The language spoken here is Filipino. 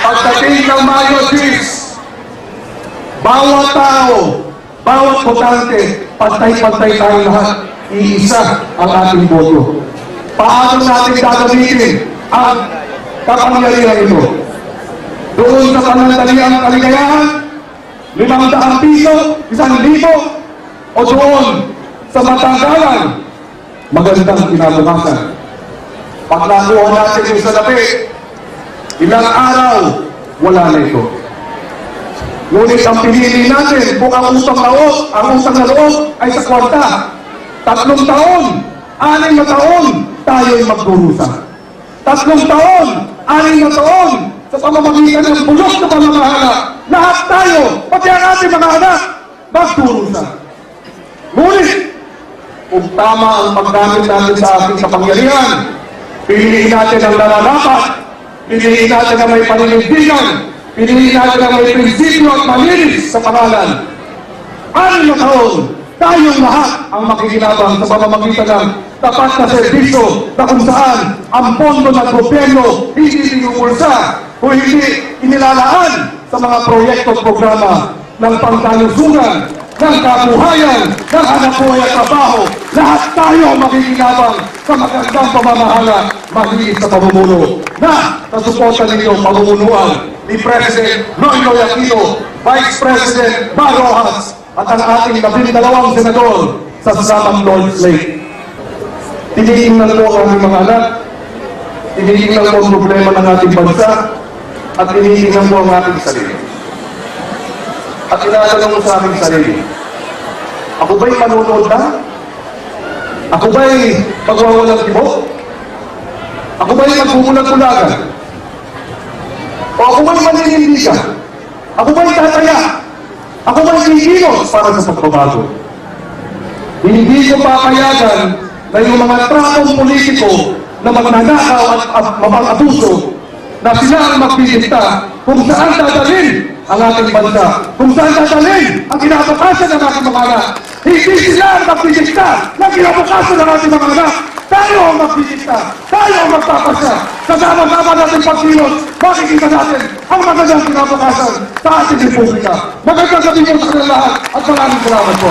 pagdating ng Mayo 6, bawat tao, bawat botante, pantay-pantay tayo lahat. Iisa ang ating boto. Paano natin gagamitin ang kapangyarihan ito? Doon sa panandaliang kaligayahan, 500 piso, 1,000, o doon sa matagalan, magandang kinabukasan. Pag nakuha natin yung salapi, ilang araw, wala na ito. Ngunit ang pinili natin kung ang utang na loob ay sa kwarta. 3 taon, 6 na taon, tayo'y magdurusa. 3 taon, 6 na taon, sa pamamagitan ng bulok na pamamahala, lahat tayo, pati ang ating mga anak, magdurusa. Ngunit, kung tama ang paggamit natin sa ating kapangyarihan, piliin natin ang nararapat, piliin natin ang may paninindigan, piliin natin ang may prinsipyo at malinis sa pangalan. 6 na taon, tayong lahat ang makikinabang sa pamamagitan ng tapat na serbisyo na kung saan ang pondo ng gobyerno hindi pinupulsa o hindi inilalaan sa mga proyekto at programa ng pangkalusugan, ng kabuhayan, ng hanapbuhay at trabaho. Lahat tayo makikinabang sa magandang pamamahala, malinis sa pamumuno na nasuporta ninyo pamumunuan ni President Noynoy Aquino, Vice President Mar Rojas, at ang ating 12 senador sa sasamang Lord's Lake. Tinitingnan po ang aming mga anak, tinitingnan po ang problema ng ating bansa, at tinitingnan po ang ating sarili. At tinatanong sa aming sarili, ako ba'y manunood na? Ako ba'y magwawalang tibo? Ako ba'y magbubulag-bulagan? O ako ba'y maninindigan? Ako ba'y tataya? Ako ba'y kikilos para sa pagbabago? Hindi ko papayagan na yung mga trakong politiko na magnanakaw at mapang-abuso na sila ang magpipita kung saan dadalhin ang ating bansa, kung saan dadalhin ang kinabukasan ng ating mga anak. Hindi sila ang magpipita ng kinabukasan ng ating mga anak. Tayo ang magpipita, tayo ang magpapasya. Kasama-sama natin pagkilos, makikita natin ang magandang kinabukasan sa ating republika. Magandang gabi po sa lahat at maraming salamat po.